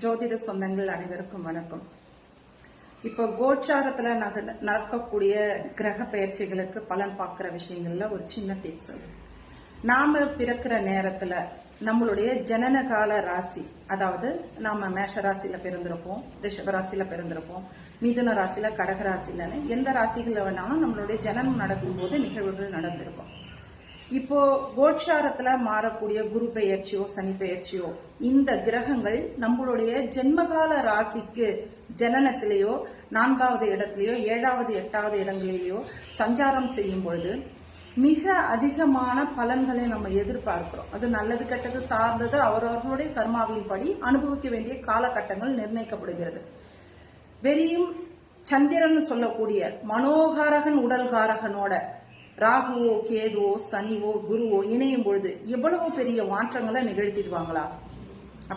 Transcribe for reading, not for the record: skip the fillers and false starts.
ஜோதிட சொந்தங்கள் அனைவருக்கும் வணக்கம். இப்போ கோச்சாரத்துல நடக்கக்கூடிய கிரக பயிற்சிகளுக்கு பலன் பார்க்கிற விஷயங்கள்ல ஒரு சின்ன டிப்ஸ். நாம பிறக்கிற நேரத்துல நம்மளுடைய ஜனனகால ராசி, அதாவது நாம மேஷ ராசியில பிறந்திருப்போம், ரிஷப ராசியில பிறந்திருப்போம், மிதுன ராசியில, கடக ராசியிலன்னு எந்த ராசிகள்ல வேணாலும் நம்மளுடைய ஜனனம் நடக்கும் போது நிகழ்வுகள் நடந்திருக்கும். இப்போ கோச்சாரத்துல மாறக்கூடிய குரு பெயர்ச்சியோ சனி பெயர்ச்சியோ இந்த கிரகங்கள் நம்மளுடைய ஜென்மகால ராசிக்கு ஜனனத்திலேயோ 4வது இடத்திலேயோ 7வது 8வது இடங்களிலேயோ சஞ்சாரம் செய்யும் பொழுது மிக அதிகமான பலன்களை நம்ம எதிர்பார்க்கிறோம். அது நல்லது கெட்டது சார்ந்தது அவரவர்களுடைய கர்மாவின் படி அனுபவிக்க வேண்டிய காலகட்டங்கள் நிர்ணயிக்கப்படுகிறது. வெறியும் சந்திரன் சொல்லக்கூடிய மனோகாரகன் உடல்காரகனோட ராகுவோ கேதுவோ சனிவோ குருவோ இணையும் பொழுது எவ்வளவு பெரிய மாற்றங்களை நிகழ்த்திடுவாங்களா?